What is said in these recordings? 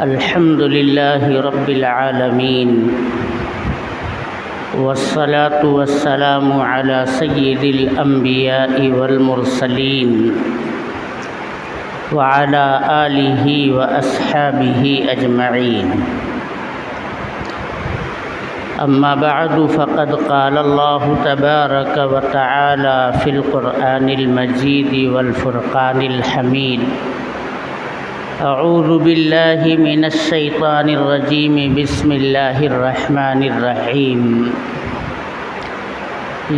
الحمد لله رب العالمين والصلاة والسلام على سيد الأنبياء والمرسلين وعلى آله وأصحابه أجمعين. أما بعد فقد قال الله تبارك وتعالى في القرآن المجيد والفرقان الحميد: أعوذ بالله من الشيطان الرجيم بسم الله الرحمن الرحيم.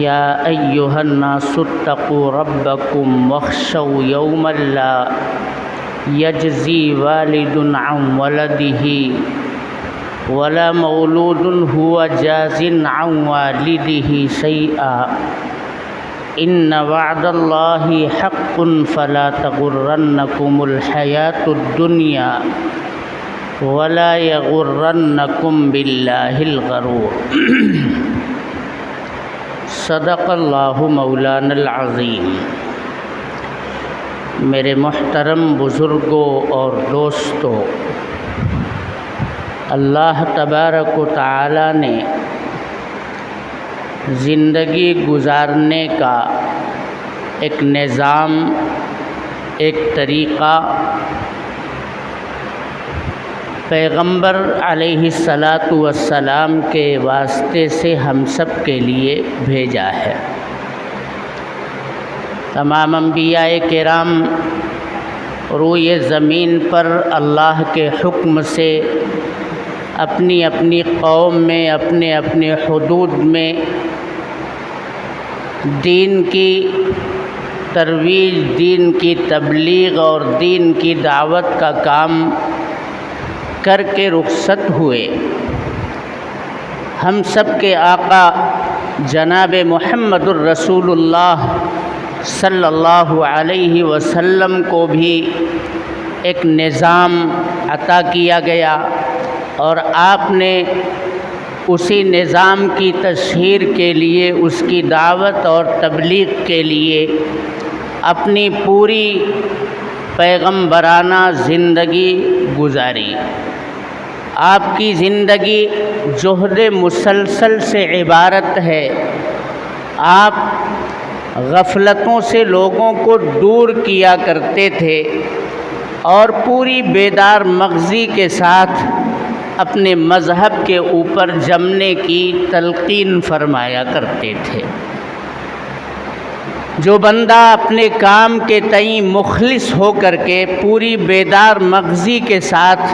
يا أيها الناس اتقوا ربكم واخشوا يوما لا يجزي والد عن ولده ولا مولود هو جاز عن والده شيئا إن وعد الله حق فلا تغرنكم الحياة الدنيا ولا يغرنكم بالله الغرور. صدق اللہ مولانا العظیم. میرے محترم بزرگوں اور دوستوں، اللہ تبارک و تعالی نے زندگی گزارنے کا ایک نظام، ایک طریقہ پیغمبر علیہ الصلاۃ والسلام کے واسطے سے ہم سب کے لیے بھیجا ہے. تمام انبیاء کرام روئے زمین پر اللہ کے حکم سے اپنی اپنی قوم میں، اپنے اپنے حدود میں دین کی ترویج، دین کی تبلیغ اور دین کی دعوت کا کام کر کے رخصت ہوئے. ہم سب کے آقا جناب محمد الرسول اللہ صلی اللہ علیہ وسلم کو بھی ایک نظام عطا کیا گیا اور آپ نے اسی نظام کی تشہیر کے لیے، اس کی دعوت اور تبلیغ کے لیے اپنی پوری پیغمبرانہ زندگی گزاری. آپ کی زندگی جہد مسلسل سے عبارت ہے. آپ غفلتوں سے لوگوں کو دور کیا کرتے تھے اور پوری بیدار مغزی کے ساتھ اپنے مذہب کے اوپر جمنے کی تلقین فرمایا کرتے تھے. جو بندہ اپنے کام کے تئیں مخلص ہو کر کے پوری بیدار مغزی کے ساتھ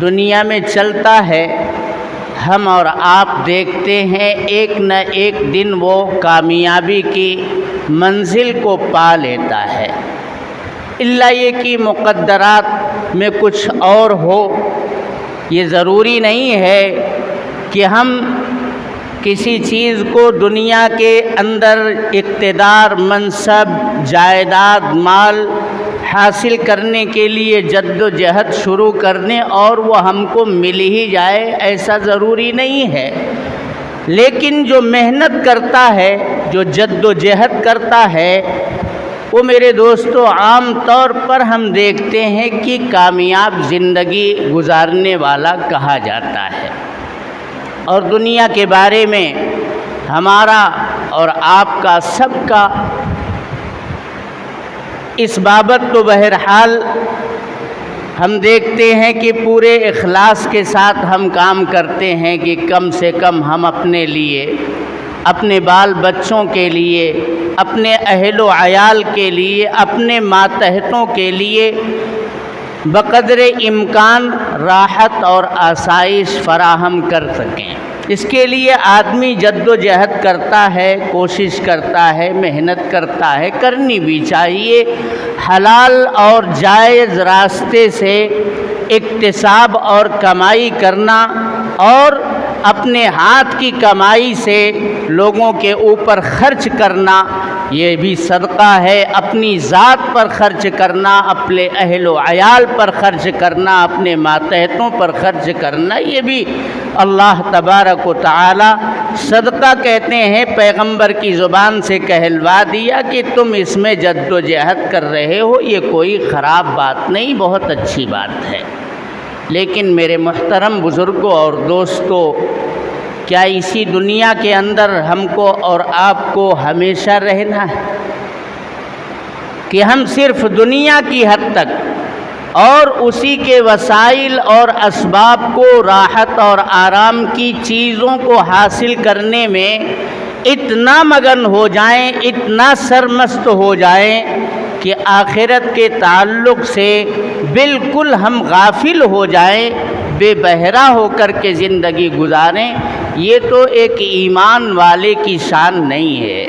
دنیا میں چلتا ہے، ہم اور آپ دیکھتے ہیں ایک نہ ایک دن وہ کامیابی کی منزل کو پا لیتا ہے. الا یہ کہ مقدرات میں کچھ اور ہو. یہ ضروری نہیں ہے کہ ہم کسی چیز کو دنیا کے اندر اقتدار، منصب، جائیداد، مال حاصل کرنے کے لیے جد و جہد شروع کرنے اور وہ ہم کو مل ہی جائے، ایسا ضروری نہیں ہے. لیکن جو محنت کرتا ہے، جو جد و جہد کرتا ہے، وہ میرے دوستو عام طور پر ہم دیکھتے ہیں کہ کامیاب زندگی گزارنے والا کہا جاتا ہے. اور دنیا کے بارے میں ہمارا اور آپ کا سب کا اس بابت تو بہرحال ہم دیکھتے ہیں کہ پورے اخلاص کے ساتھ ہم کام کرتے ہیں کہ کم سے کم ہم اپنے لیے، اپنے بال بچوں کے لیے، اپنے اہل و عیال کے لیے، اپنے ماتحتوں کے لیے بقدر امکان راحت اور آسائش فراہم کر سکیں. اس کے لیے آدمی جد و جہد کرتا ہے، کوشش کرتا ہے، محنت کرتا ہے، کرنی بھی چاہیے. حلال اور جائز راستے سے اکتساب اور کمائی کرنا اور اپنے ہاتھ کی کمائی سے لوگوں کے اوپر خرچ کرنا، یہ بھی صدقہ ہے. اپنی ذات پر خرچ کرنا، اپنے اہل و عیال پر خرچ کرنا، اپنے ماتحتوں پر خرچ کرنا، یہ بھی اللہ تبارک و تعالی صدقہ کہتے ہیں. پیغمبر کی زبان سے کہلوا دیا کہ تم اس میں جد و جہد کر رہے ہو، یہ کوئی خراب بات نہیں، بہت اچھی بات ہے. لیکن میرے محترم بزرگوں اور دوستوں، کیا اسی دنیا کے اندر ہم کو اور آپ کو ہمیشہ رہنا ہے کہ ہم صرف دنیا کی حد تک اور اسی کے وسائل اور اسباب کو، راحت اور آرام کی چیزوں کو حاصل کرنے میں اتنا مگن ہو جائیں، اتنا سرمست ہو جائیں کہ آخرت کے تعلق سے بالکل ہم غافل ہو جائیں، بے بہرہ ہو کر کے زندگی گزاریں؟ یہ تو ایک ایمان والے کی شان نہیں ہے،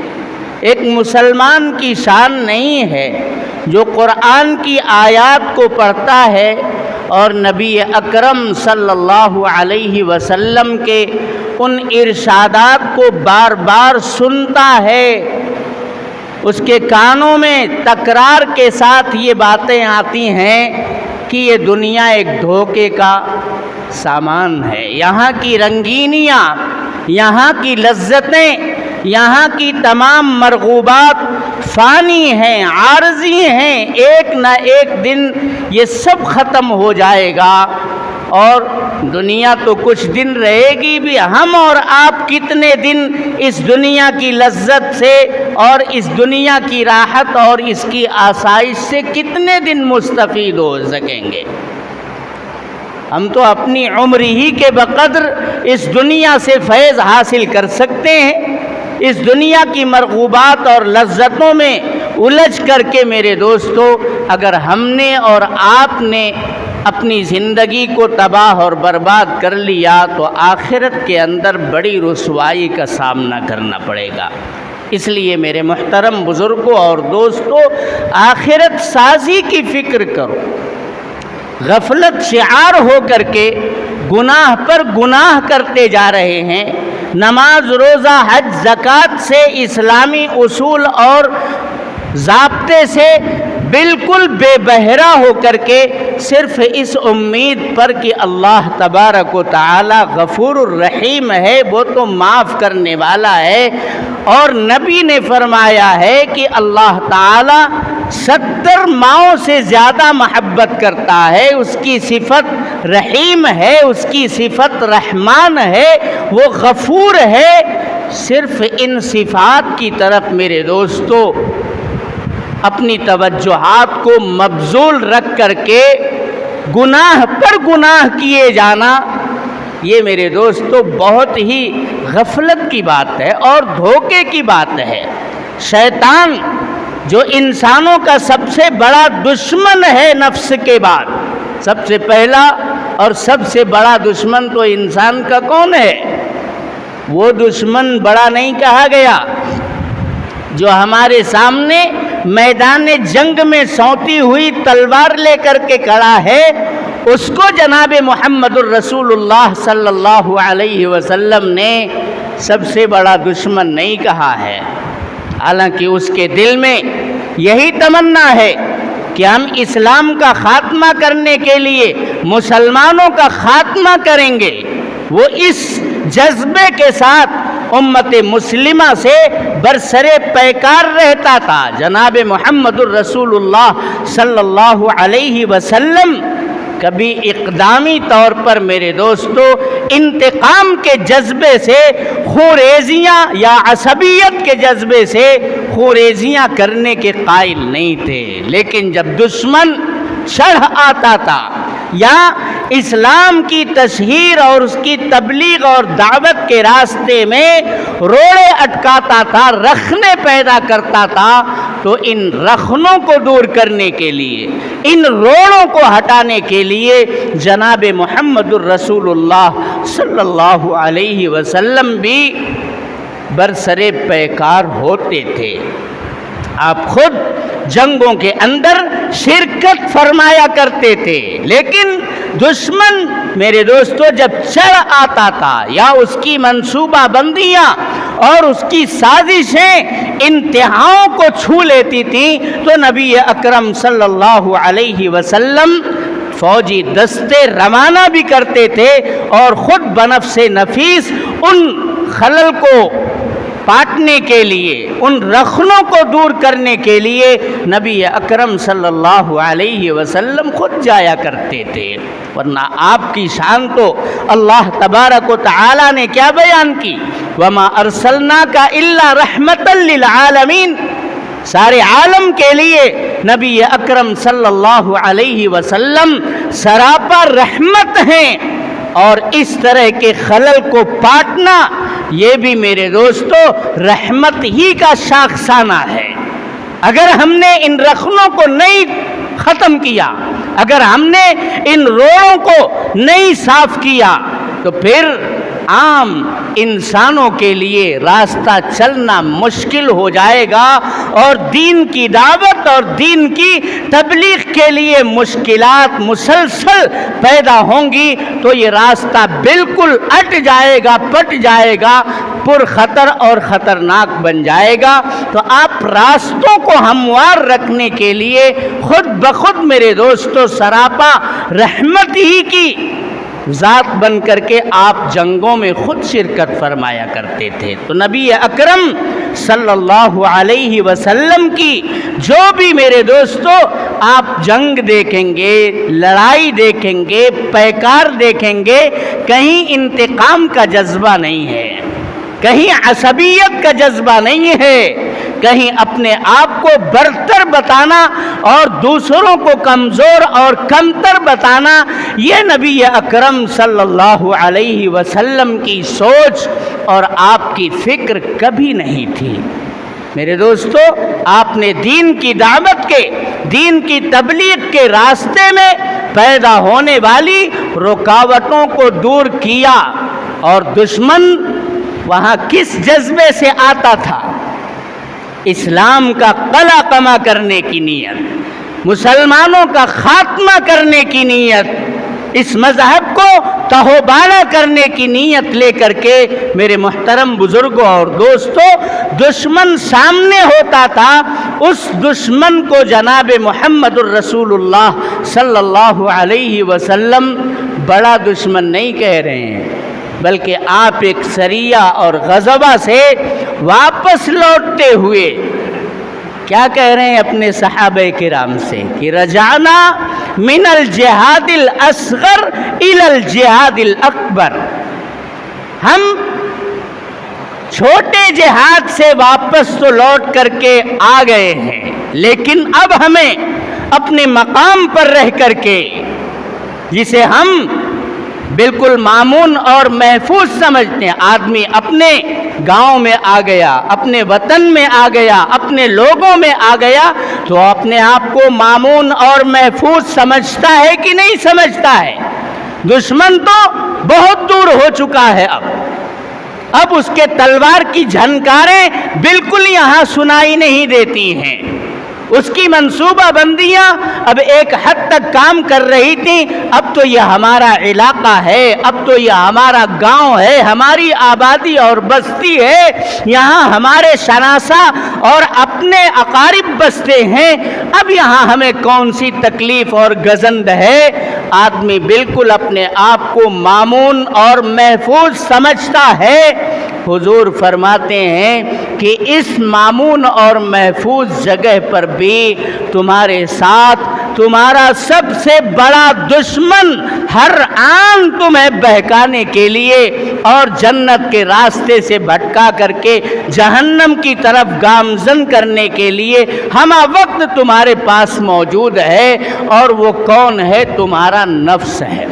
ایک مسلمان کی شان نہیں ہے، جو قرآن کی آیات کو پڑھتا ہے اور نبی اکرم صلی اللہ علیہ وسلم کے ان ارشادات کو بار بار سنتا ہے، اس کے کانوں میں تکرار کے ساتھ یہ باتیں آتی ہیں کہ یہ دنیا ایک دھوکے کا سامان ہے، یہاں کی رنگینیاں، یہاں کی لذتیں، یہاں کی تمام مرغوبات فانی ہیں، عارضی ہیں، ایک نہ ایک دن یہ سب ختم ہو جائے گا، اور دنیا تو کچھ دن رہے گی بھی، ہم اور آپ کتنے دن اس دنیا کی لذت سے اور اس دنیا کی راحت اور اس کی آسائش سے کتنے دن مستفید ہو سکیں گے؟ ہم تو اپنی عمر ہی کے بقدر اس دنیا سے فیض حاصل کر سکتے ہیں، اس دنیا کی مرغوبات اور لذتوں میں الجھ کر کے میرے دوستو، اگر ہم نے اور آپ نے اپنی زندگی کو تباہ اور برباد کر لیا تو آخرت کے اندر بڑی رسوائی کا سامنا کرنا پڑے گا۔ اس لیے میرے محترم بزرگوں اور دوستو، آخرت سازی کی فکر کرو۔ غفلت شعار ہو کر کے گناہ پر گناہ کرتے جا رہے ہیں، نماز، روزہ، حج، زکوٰۃ سے، اسلامی اصول اور ضابطے سے بالکل بے بہرہ ہو کر کے صرف اس امید پر کہ اللہ تبارک و تعالی غفور الرحیم ہے، وہ تو معاف کرنے والا ہے، اور نبی نے فرمایا ہے کہ اللہ تعالی 70 ماؤں سے زیادہ محبت کرتا ہے، اس کی صفت رحیم ہے، اس کی صفت رحمان ہے، وہ غفور ہے۔ صرف ان صفات کی طرف میرے دوستو اپنی توجہات کو مبذول رکھ کر کے گناہ پر گناہ کیے جانا، یہ میرے دوستو بہت ہی غفلت کی بات ہے اور دھوکے کی بات ہے۔ شیطان جو انسانوں کا سب سے بڑا دشمن ہے نفس کے بعد، سب سے پہلا اور سب سے بڑا دشمن تو انسان کا کون ہے؟ وہ دشمن بڑا نہیں کہا گیا جو ہمارے سامنے میدان جنگ میں سونتی ہوئی تلوار لے کر کے کھڑا ہے، اس کو جناب محمد الرسول اللہ صلی اللہ علیہ وسلم نے سب سے بڑا دشمن نہیں کہا ہے، حالانکہ اس کے دل میں یہی تمنا ہے کہ ہم اسلام کا خاتمہ کرنے کے لیے مسلمانوں کا خاتمہ کریں گے۔ وہ اس جذبے کے ساتھ امت مسلمہ سے برسرے پیکار رہتا تھا۔ جناب محمد الرسول اللہ صلی اللہ علیہ وسلم کبھی اقدامی طور پر میرے دوستو انتقام کے جذبے سے خوریزیاں یا عصبیت کے جذبے سے خوریزیاں کرنے کے قائل نہیں تھے، لیکن جب دشمن چڑھ آتا تھا یا اسلام کی تشہیر اور اس کی تبلیغ اور دعوت کے راستے میں روڑے اٹکاتا تھا، رخنے پیدا کرتا تھا، تو ان رخنوں کو دور کرنے کے لیے، ان روڑوں کو ہٹانے کے لیے جناب محمد الرسول اللہ صلی اللہ علیہ وسلم بھی برسرے پیکار ہوتے تھے۔ آپ خود جنگوں کے اندر شرکت فرمایا کرتے تھے، لیکن دشمن میرے دوستو جب چڑھ آتا تھا یا اس کی منصوبہ بندیاں اور اس کی سازشیں انتہاؤں کو چھو لیتی تھیں تو نبی اکرم صلی اللہ علیہ وسلم فوجی دستے روانہ بھی کرتے تھے اور خود بنفس نفیس ان خلل کو پاٹنے کے لیے، ان رخنوں کو دور کرنے کے لیے نبی اکرم صلی اللہ علیہ وسلم خود جایا کرتے تھے۔ ورنہ آپ کی شان تو اللہ تبارک و تعالی نے کیا بیان کی؟ وَمَا أَرْسَلْنَاكَ إِلَّا رَحْمَةً لِّلْعَالَمِينَ، سارے عالم کے لیے نبی اکرم صلی اللہ علیہ وسلم سراپا رحمت ہیں، اور اس طرح کے خلل کو پاٹنا یہ بھی میرے دوستو رحمت ہی کا شاخسانہ ہے۔ اگر ہم نے ان رخنوں کو نہیں ختم کیا، اگر ہم نے ان روڑوں کو نہیں صاف کیا، تو پھر عام انسانوں کے لیے راستہ چلنا مشکل ہو جائے گا، اور دین کی دعوت اور دین کی تبلیغ کے لیے مشکلات مسلسل پیدا ہوں گی، تو یہ راستہ بالکل اٹ جائے گا، پٹ جائے گا، پر خطر اور خطرناک بن جائے گا۔ تو آپ راستوں کو ہموار رکھنے کے لیے خود بخود میرے دوستو سراپا رحمت ہی کی ذات بن کر کے آپ جنگوں میں خود شرکت فرمایا کرتے تھے۔ تو نبی اکرم صلی اللہ علیہ وسلم کی جو بھی میرے دوستو آپ جنگ دیکھیں گے، لڑائی دیکھیں گے، پیکار دیکھیں گے، کہیں انتقام کا جذبہ نہیں ہے، کہیں عصبیت کا جذبہ نہیں ہے، کہیں اپنے آپ کو برتر بتانا اور دوسروں کو کمزور اور کمتر بتانا، یہ نبی اکرم صلی اللہ علیہ وسلم کی سوچ اور آپ کی فکر کبھی نہیں تھی۔ میرے دوستو، آپ نے دین کی دعوت کے، دین کی تبلیغ کے راستے میں پیدا ہونے والی رکاوٹوں کو دور کیا، اور دشمن وہاں کس جذبے سے آتا تھا؟ اسلام کا قلع کما کرنے کی نیت، مسلمانوں کا خاتمہ کرنے کی نیت، اس مذہب کو تہو بالا کرنے کی نیت لے کر کے میرے محترم بزرگوں اور دوستوں دشمن سامنے ہوتا تھا۔ اس دشمن کو جناب محمد الرسول اللہ صلی اللہ علیہ وسلم بڑا دشمن نہیں کہہ رہے ہیں، بلکہ آپ ایک سریہ اور غزوہ سے واپس لوٹتے ہوئے کیا کہہ رہے ہیں اپنے صحابہ کرام سے کہ رجعنا من الجہاد الاصغر الى الجہاد الاکبر، ہم چھوٹے جہاد سے واپس تو لوٹ کر کے آ گئے ہیں، لیکن اب ہمیں اپنے مقام پر رہ کر کے، جسے ہم بالکل مامون اور محفوظ سمجھتے ہیں، آدمی اپنے گاؤں میں آ گیا، اپنے وطن میں آ گیا، اپنے لوگوں میں آ گیا، تو اپنے آپ کو مامون اور محفوظ سمجھتا ہے کہ نہیں سمجھتا ہے؟ دشمن تو بہت دور ہو چکا ہے، اب اس کے تلوار کی جھنکاریں بالکل یہاں سنائی نہیں دیتی ہیں، اس کی منصوبہ بندیاں اب ایک حد تک کام کر رہی تھیں، اب تو یہ ہمارا علاقہ ہے، اب تو یہ ہمارا گاؤں ہے، ہماری آبادی اور بستی ہے، یہاں ہمارے شناسہ اور اپنے اقارب بستے ہیں، اب یہاں ہمیں کون سی تکلیف اور گزند ہے؟ آدمی بالکل اپنے آپ کو مامون اور محفوظ سمجھتا ہے۔ حضور فرماتے ہیں کہ اس مامون اور محفوظ جگہ پر بھی تمہارے ساتھ تمہارا سب سے بڑا دشمن ہر آن تمہیں بہکانے کے لیے اور جنت کے راستے سے بھٹکا کر کے جہنم کی طرف گامزن کرنے کے لیے ہمہ وقت تمہارے پاس موجود ہے، اور وہ کون ہے؟ تمہارا نفس ہے۔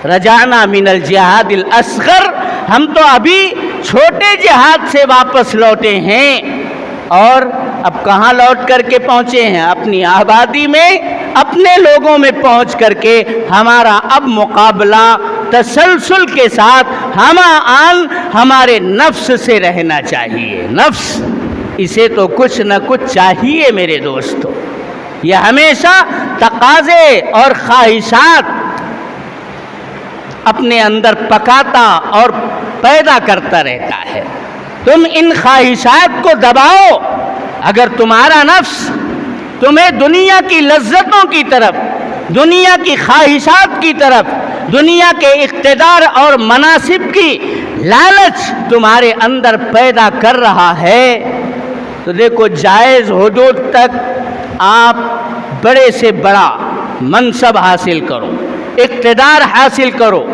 رجعنا من الجہاد الاصغر، ہم تو ابھی چھوٹے جہاد سے واپس لوٹے ہیں، اور اب کہاں لوٹ کر کے پہنچے ہیں؟ اپنی آبادی میں، اپنے لوگوں میں پہنچ کر کے ہمارا اب مقابلہ تسلسل کے ساتھ ہمہ آن ہمارے نفس سے رہنا چاہیے۔ نفس، اسے تو کچھ نہ کچھ چاہیے میرے دوستو، یہ ہمیشہ تقاضے اور خواہشات اپنے اندر پکاتا اور پیدا کرتا رہتا ہے۔ تم ان خواہشات کو دباؤ، اگر تمہارا نفس تمہیں دنیا کی لذتوں کی طرف، دنیا کی خواہشات کی طرف، دنیا کے اقتدار اور مناصب کی لالچ تمہارے اندر پیدا کر رہا ہے تو دیکھو جائز حدود تک آپ بڑے سے بڑا منصب حاصل کرو، اقتدار حاصل کرو،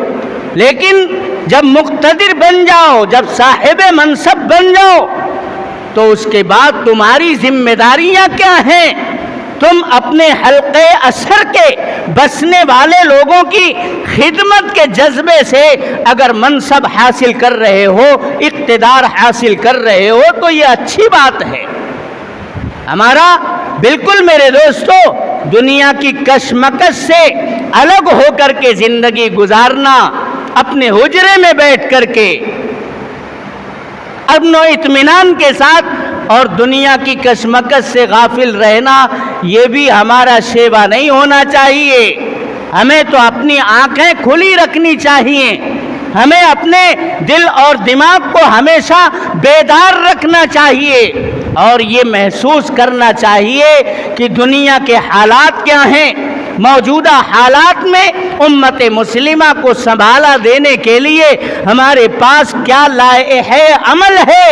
لیکن جب مقتدر بن جاؤ، جب صاحب منصب بن جاؤ تو اس کے بعد تمہاری ذمہ داریاں کیا ہیں؟ تم اپنے حلقے اثر کے بسنے والے لوگوں کی خدمت کے جذبے سے اگر منصب حاصل کر رہے ہو، اقتدار حاصل کر رہے ہو تو یہ اچھی بات ہے۔ ہمارا بالکل میرے دوستو دنیا کی کشمکش سے الگ ہو کر کے زندگی گزارنا، اپنے حجرے میں بیٹھ کر کے امن و اطمینان کے ساتھ اور دنیا کی کشمکش سے غافل رہنا، یہ بھی ہمارا شیوا نہیں ہونا چاہیے۔ ہمیں تو اپنی آنکھیں کھلی رکھنی چاہیے، ہمیں اپنے دل اور دماغ کو ہمیشہ بیدار رکھنا چاہیے اور یہ محسوس کرنا چاہیے کہ دنیا کے حالات کیا ہیں۔ موجودہ حالات میں امت مسلمہ کو سنبھالا دینے کے لیے ہمارے پاس کیا لائحہ عمل ہے،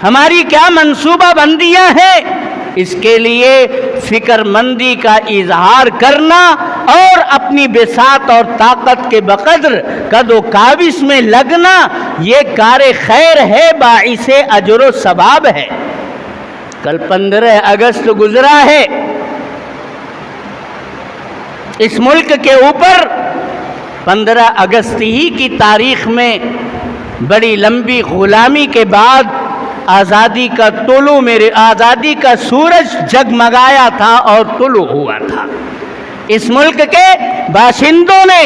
ہماری کیا منصوبہ بندیاں ہیں، اس کے لیے فکر مندی کا اظہار کرنا اور اپنی بساط اور طاقت کے بقدر قد و کاوش میں لگنا، یہ کار خیر ہے، باعث اجر و ثواب ہے۔ کل 15 اگست گزرا ہے، اس ملک کے اوپر 15 اگست ہی کی تاریخ میں بڑی لمبی غلامی کے بعد آزادی کا طلوع، آزادی کا سورج جگمگایا تھا اور طلوع ہوا تھا۔ اس ملک کے باشندوں نے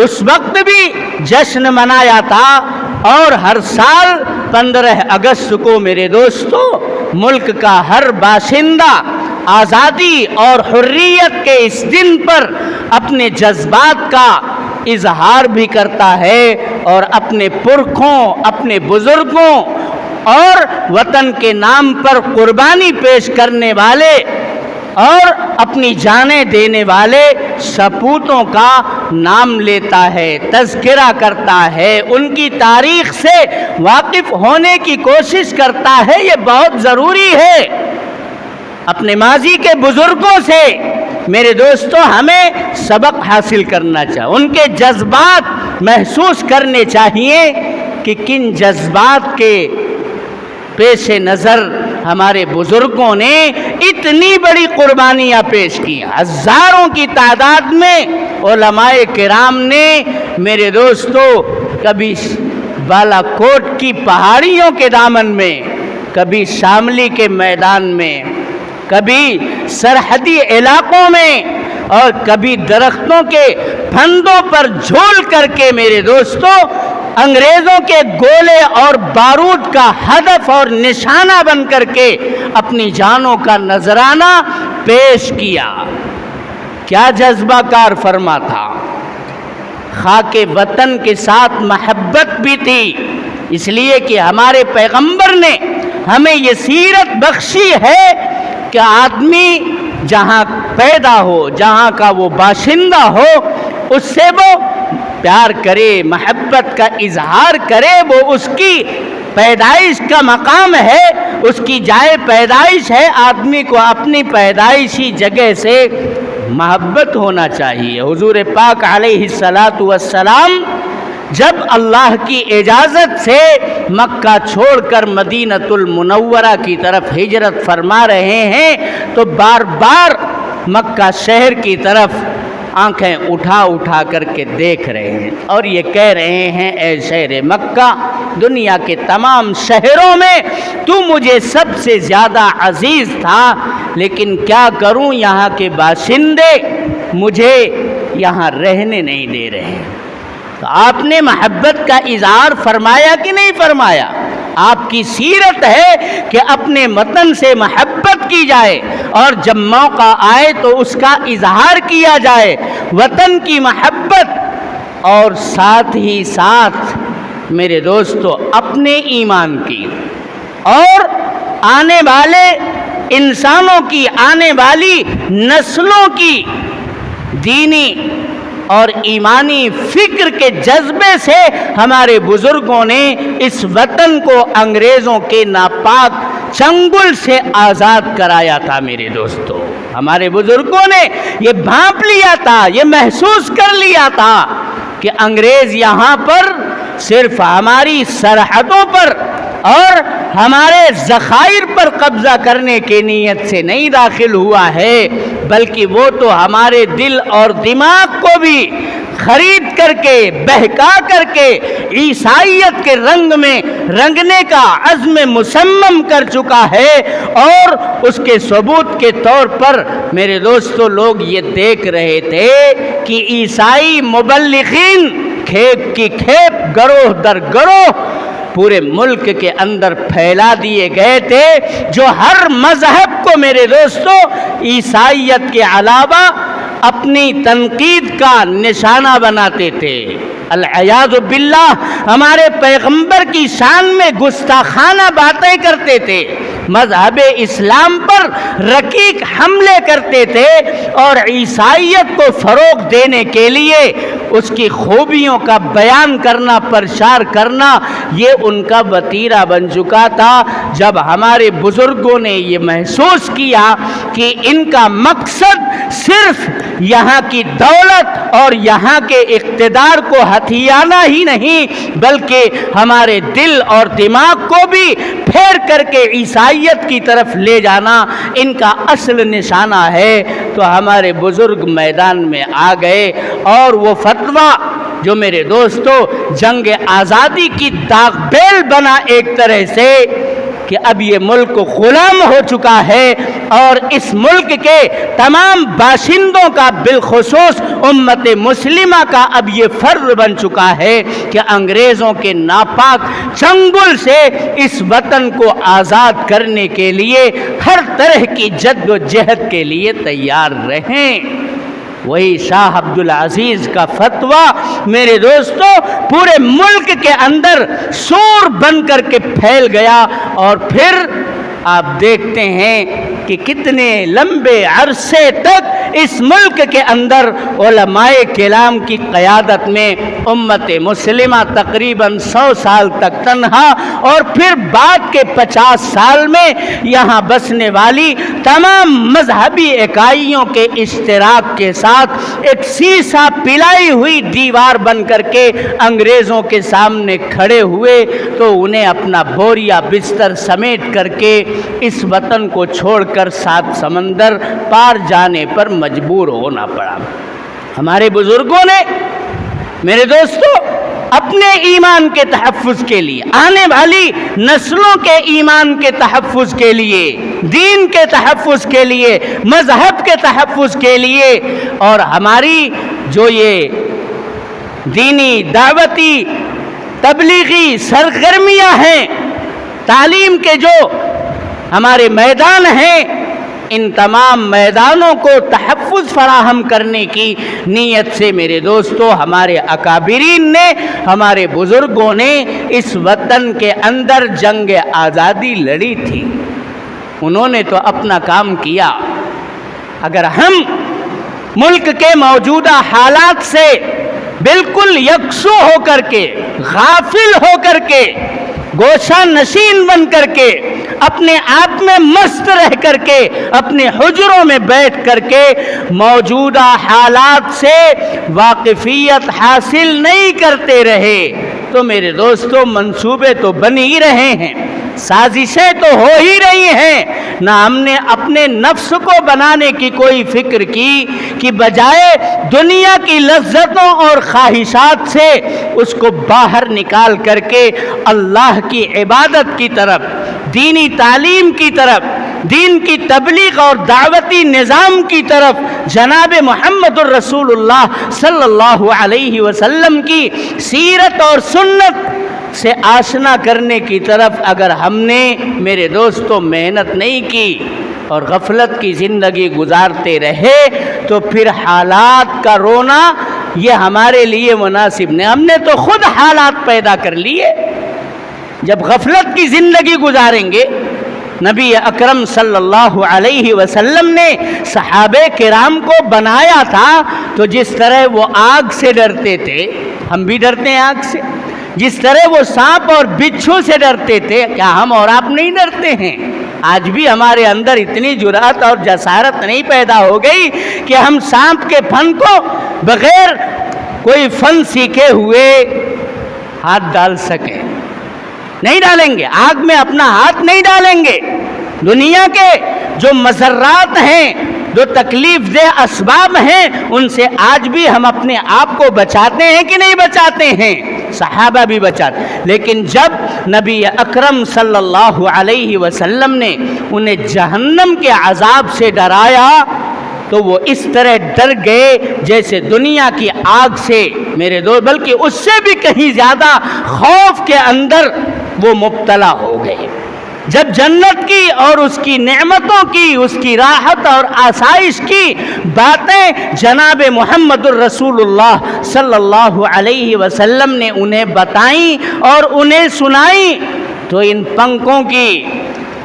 اس وقت بھی جشن منایا تھا اور ہر سال 15 اگست کو میرے دوستو ملک کا ہر باشندہ آزادی اور حریت کے اس دن پر اپنے جذبات کا اظہار بھی کرتا ہے اور اپنے پرکھوں، اپنے بزرگوں اور وطن کے نام پر قربانی پیش کرنے والے اور اپنی جانیں دینے والے سپوتوں کا نام لیتا ہے، تذکرہ کرتا ہے، ان کی تاریخ سے واقف ہونے کی کوشش کرتا ہے۔ یہ بہت ضروری ہے۔ اپنے ماضی کے بزرگوں سے میرے دوستو ہمیں سبق حاصل کرنا چاہیے، ان کے جذبات محسوس کرنے چاہیے کہ کن جذبات کے پیش نظر ہمارے بزرگوں نے اتنی بڑی قربانیاں پیش کی۔ ہزاروں کی تعداد میں علماء کرام نے میرے دوستو کبھی بالا کوٹ کی پہاڑیوں کے دامن میں، کبھی شاملی کے میدان میں، کبھی سرحدی علاقوں میں اور کبھی درختوں کے پھندوں پر جھول کر کے میرے دوستو انگریزوں کے گولے اور بارود کا ہدف اور نشانہ بن کر کے اپنی جانوں کا نذرانہ پیش کیا۔ کیا جذبہ کار فرما تھا، خاک وطن کے ساتھ محبت بھی تھی، اس لیے کہ ہمارے پیغمبر نے ہمیں یہ سیرت بخشی ہے کہ آدمی جہاں پیدا ہو، جہاں کا وہ باشندہ ہو، اس سے وہ پیار کرے، محبت کا اظہار کرے، وہ اس کی پیدائش کا مقام ہے، اس کی جائے پیدائش ہے۔ آدمی کو اپنی پیدائشی جگہ سے محبت ہونا چاہیے۔ حضور پاک علیہ الصلاۃ والسلام جب اللہ کی اجازت سے مکہ چھوڑ کر مدینۃ المنورہ کی طرف ہجرت فرما رہے ہیں تو بار بار مکہ شہر کی طرف آنکھیں اٹھا اٹھا کر کے دیکھ رہے ہیں اور یہ کہہ رہے ہیں، اے شہر مکہ، دنیا کے تمام شہروں میں تو مجھے سب سے زیادہ عزیز تھا، لیکن کیا کروں، یہاں کے باشندے مجھے یہاں رہنے نہیں دے رہے۔ تو آپ نے محبت کا اظہار فرمایا کہ نہیں فرمایا؟ آپ کی سیرت ہے کہ اپنے وطن سے محبت کی جائے اور جب موقع آئے تو اس کا اظہار کیا جائے، وطن کی محبت اور ساتھ ہی ساتھ میرے دوستو اپنے ایمان کی اور آنے والے انسانوں کی، آنے والی نسلوں کی دینی اور ایمانی فکر کے جذبے سے ہمارے بزرگوں نے اس وطن کو انگریزوں کے ناپاک چنگل سے آزاد کرایا تھا۔ میرے دوستو، ہمارے بزرگوں نے یہ بھانپ لیا تھا، یہ محسوس کر لیا تھا کہ انگریز یہاں پر صرف ہماری سرحدوں پر اور ہمارے ذخائر پر قبضہ کرنے کی نیت سے نہیں داخل ہوا ہے، بلکہ وہ تو ہمارے دل اور دماغ کو بھی خرید کر کے، بہکا کر کے عیسائیت کے رنگ میں رنگنے کا عزم مصمم کر چکا ہے۔ اور اس کے ثبوت کے طور پر میرے دوستو لوگ یہ دیکھ رہے تھے کہ عیسائی مبلغین کھیپ کی کھیپ، گروہ در گروہ پورے ملک کے اندر پھیلا دیے گئے تھے، جو ہر مذہب کو میرے دوستو عیسائیت کے علاوہ اپنی تنقید کا نشانہ بناتے تھے۔ العیاذ باللہ، ہمارے پیغمبر کی شان میں گستاخانہ باتیں کرتے تھے، مذہب اسلام پر رقیق حملے کرتے تھے، اور عیسائیت کو فروغ دینے کے لیے اس کی خوبیوں کا بیان کرنا، پرچار کرنا، یہ ان کا وتیرہ بن چکا تھا۔ جب ہمارے بزرگوں نے یہ محسوس کیا کہ ان کا مقصد صرف یہاں کی دولت اور یہاں کے اقتدار کو ہتھیانا ہی نہیں، بلکہ ہمارے دل اور دماغ کو بھی پھیر کر کے عیسائیت کی طرف لے جانا ان کا اصل نشانہ ہے، تو ہمارے بزرگ میدان میں آ گئے، اور وہ فتویٰ جو میرے دوستو جنگ آزادی کی داغ بیل بنا ایک طرح سے کہ اب یہ ملک غلام ہو چکا ہے، اور اس ملک کے تمام باشندوں کا بالخصوص امت مسلمہ کا اب یہ فرض بن چکا ہے کہ انگریزوں کے ناپاک چنگل سے اس وطن کو آزاد کرنے کے لیے ہر طرح کی جد و جہد کے لیے تیار رہیں۔ وہی شاہ عبدالعزیز کا فتویٰ میرے دوستو پورے ملک کے اندر سور بن کر کے پھیل گیا، اور پھر آپ دیکھتے ہیں کہ کتنے لمبے عرصے تک اس ملک کے اندر علماء کرام کی قیادت میں امت مسلمہ تقریباً 100 سال تک تنہا، اور پھر بعد کے 50 سال میں یہاں بسنے والی تمام مذہبی اکائیوں کے اشتراک کے ساتھ ایک سیسا پلائی ہوئی دیوار بن کر کے انگریزوں کے سامنے کھڑے ہوئے، تو انہیں اپنا بوریا بستر سمیٹ کر کے اس وطن کو چھوڑ کر 7 سمندر پار جانے پر مجبور ہونا پڑا۔ ہمارے بزرگوں نے میرے دوستو اپنے ایمان کے تحفظ کے لیے، آنے والی نسلوں کے ایمان کے تحفظ کے لیے، دین کے تحفظ کے لیے، مذہب کے تحفظ کے لیے، اور ہماری جو یہ دینی دعوتی تبلیغی سرگرمیاں ہیں، تعلیم کے جو ہمارے میدان ہیں، ان تمام میدانوں کو تحفظ فراہم کرنے کی نیت سے میرے دوستو ہمارے اکابرین نے، ہمارے بزرگوں نے اس وطن کے اندر جنگ آزادی لڑی تھی۔ انہوں نے تو اپنا کام کیا۔ اگر ہم ملک کے موجودہ حالات سے بالکل یکسو ہو کر کے، غافل ہو کر کے، گوشہ نشین بن کر کے، اپنے آپ میں مست رہ کر کے، اپنے حجروں میں بیٹھ کر کے موجودہ حالات سے واقفیت حاصل نہیں کرتے رہے، تو میرے دوستو منصوبے تو بن ہی رہے ہیں، سازشیں تو ہو ہی رہی ہیں۔ نہ ہم نے اپنے نفس کو بنانے کی کوئی فکر کی کہ بجائے دنیا کی لذتوں اور خواہشات سے اس کو باہر نکال کر کے اللہ کی عبادت کی طرف، دینی تعلیم کی طرف، دین کی تبلیغ اور دعوتی نظام کی طرف، جناب محمد الرسول اللہ صلی اللہ علیہ وسلم کی سیرت اور سنت سے آشنا کرنے کی طرف اگر ہم نے میرے دوستوں محنت نہیں کی اور غفلت کی زندگی گزارتے رہے، تو پھر حالات کا رونا یہ ہمارے لیے مناسب نہیں۔ ہم نے تو خود حالات پیدا کر لیے۔ جب غفلت کی زندگی گزاریں گے نبی اکرم صلی اللہ علیہ وسلم نے صحابہ کرام کو بنایا تھا تو جس طرح وہ آگ سے ڈرتے تھے، ہم بھی ڈرتے ہیں آگ سے، جس طرح وہ سانپ اور بچھو سے ڈرتے تھے، کیا ہم اور آپ نہیں ڈرتے ہیں؟ آج بھی ہمارے اندر اتنی جرأت اور جسارت نہیں پیدا ہو گئی کہ ہم سانپ کے پھن کو بغیر کوئی فن سیکھے ہوئے ہاتھ ڈال سکیں؟ نہیں ڈالیں گے، آگ میں اپنا ہاتھ نہیں ڈالیں گے۔ دنیا کے جو مضرات ہیں، جو تکلیف دہ اسباب ہیں، ان سے آج بھی ہم اپنے آپ کو بچاتے ہیں کہ نہیں بچاتے ہیں؟ صحابہ بھی بچاتے، لیکن جب نبی اکرم صلی اللہ علیہ وسلم نے انہیں جہنم کے عذاب سے ڈرایا تو وہ اس طرح ڈر گئے جیسے دنیا کی آگ سے، میرے دوست، بلکہ اس سے بھی کہیں زیادہ خوف کے اندر وہ مبتلا ہو گئے۔ جب جنت کی اور اس کی نعمتوں کی، اس کی راحت اور آسائش کی باتیں جناب محمد الرسول اللہ صلی اللہ علیہ وسلم نے انہیں بتائیں اور انہیں سنائیں تو ان پنکھوں کی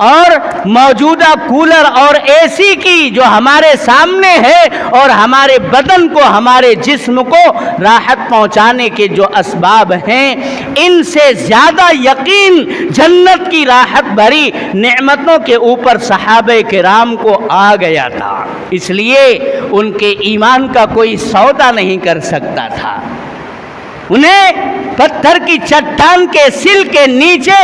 اور موجودہ کولر اور اے سی کی جو ہمارے سامنے ہے اور ہمارے بدن کو، ہمارے جسم کو راحت پہنچانے کے جو اسباب ہیں، ان سے زیادہ یقین جنت کی راحت بھری نعمتوں کے اوپر صحابہ کرام کو آ گیا تھا، اس لیے ان کے ایمان کا کوئی سودا نہیں کر سکتا تھا۔ انہیں پتھر کی چٹان کے سل کے نیچے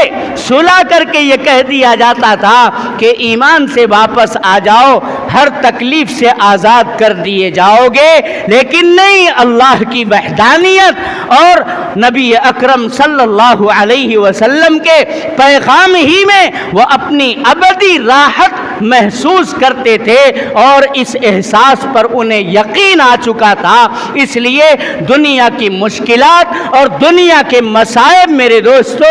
سلا کر کے یہ کہہ دیا جاتا تھا کہ ایمان سے واپس آ جاؤ، ہر تکلیف سے آزاد کر دیے جاؤ گے، لیکن نہیں، اللہ کی وحدانیت اور نبی اکرم صلی اللہ علیہ وسلم کے پیغام ہی میں وہ اپنی ابدی راحت محسوس کرتے تھے اور اس احساس پر انہیں یقین آ چکا تھا، اس لیے دنیا کی مشکلات اور دنیا کے مصائب، میرے دوستو،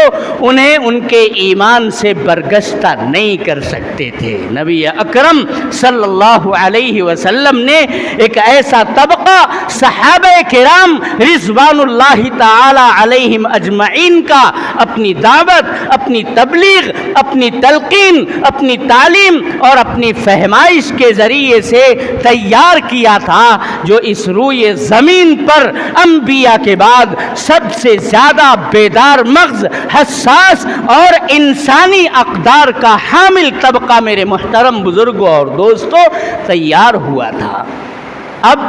انہیں ان کے ایمان سے برگشتہ نہیں کر سکتے تھے۔ نبی اکرم صلی اللہ علیہ وسلم نے ایک ایسا طبقہ صحابہ کرام رضوان اللہ تعالی علیہم اجمعین کا اپنی دعوت، اپنی تبلیغ، اپنی تلقین، اپنی تعلیم اور اپنی فہمائش کے ذریعے سے تیار کیا تھا جو اس روئے زمین پر انبیاء کے بعد سب سے زیادہ بیدار مغز، حساس اور انسانی اقدار کا حامل طبقہ، میرے محترم بزرگوں اور دوستوں، تیار ہوا تھا۔ اب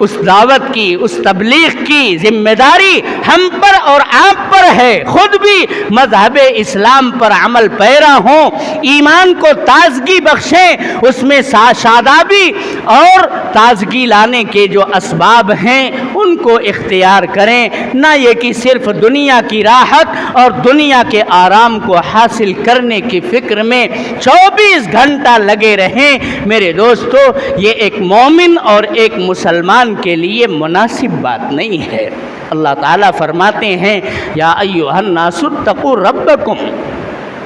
اس دعوت کی، اس تبلیغ کی ذمہ داری ہم پر اور آپ پر ہے، خود بھی مذہب اسلام پر عمل پیرا ہوں، ایمان کو تازگی بخشیں، اس میں شادابی اور تازگی لانے کے جو اسباب ہیں ان کو اختیار کریں، نہ یہ کہ صرف دنیا کی راحت اور دنیا کے آرام کو حاصل کرنے کی فکر میں 24 گھنٹہ لگے رہیں۔ میرے دوستو، یہ ایک مومن اور ایک مسلمان کے لیے مناسب بات نہیں ہے۔ اللہ تعالیٰ فرماتے ہیں، یا ایھا الناس اتقوا ربکم،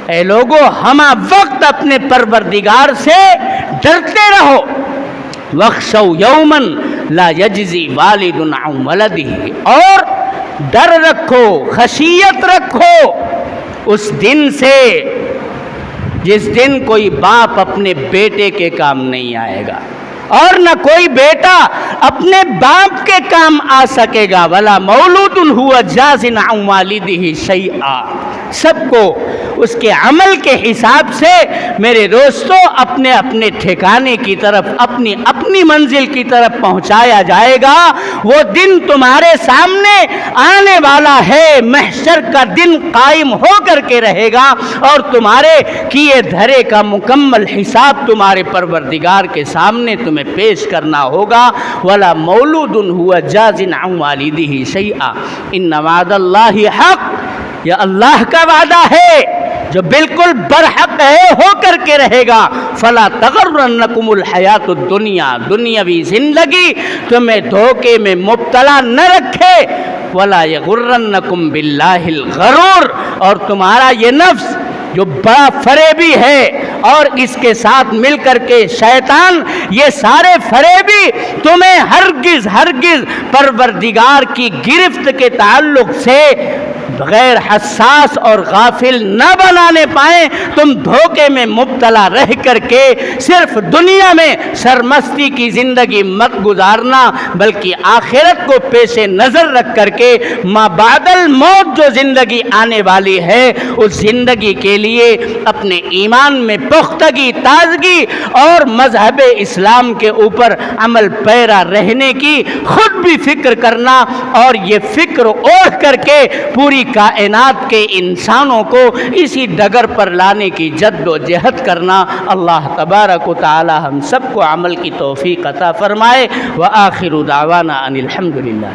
اے لوگو ہمہ وقت اپنے پروردگار سے ڈرتے رہو، واخشوا یوما لا یجزی والد عن ولدہ، اور ڈر رکھو، خشیت رکھو اس دن سے جس دن کوئی باپ اپنے بیٹے کے کام نہیں آئے گا اور نہ کوئی بیٹا اپنے باپ کے کام آ سکے گا، ولا مولود هو جاز عن والدہ شیئا، سب کو اس کے عمل کے حساب سے، میرے دوستو، اپنے اپنے ٹھکانے کی طرف، اپنی اپنی منزل کی طرف پہنچایا جائے گا۔ وہ دن تمہارے سامنے آنے والا ہے، محشر کا دن قائم ہو کر کے رہے گا اور تمہارے کیے دھرے کا مکمل حساب تمہارے پروردگار کے سامنے تمہیں پیش کرنا ہوگا۔ ولا مولود هو جاز عن والدہ شیئا ان وعد اللہ حق، یہ اللہ کا وعدہ ہے جو بالکل برحق ہے، ہو کر کے رہے گا۔ فلا تغرنکم الحیات الدنیا، دنیاوی زندگی تمہیں دھوکے میں مبتلا نہ رکھے۔ ولا یغرنکم باللہ الغرور، اور تمہارا یہ نفس جو بڑا فریبی ہے اور اس کے ساتھ مل کر کے شیطان، یہ سارے فریبی تمہیں ہرگز ہرگز پروردگار کی گرفت کے تعلق سے غیر حساس اور غافل نہ بنانے پائیں، تم دھوکے میں مبتلا رہ کر کے صرف دنیا میں سرمستی کی زندگی مت گزارنا، بلکہ آخرت کو پیش نظر رکھ کر کے ما بعد الموت جو زندگی آنے والی ہے اس زندگی کے لیے اپنے ایمان میں پختگی، تازگی اور مذہب اسلام کے اوپر عمل پیرا رہنے کی خود بھی فکر کرنا، اور یہ فکر اوڑھ کر کے پوری کائنات کے انسانوں کو اسی ڈگر پر لانے کی جد و جہد کرنا۔ اللہ تبارک و تعالی ہم سب کو عمل کی توفیق عطا فرمائے۔ وآخر دعوانا ان الحمد للہ۔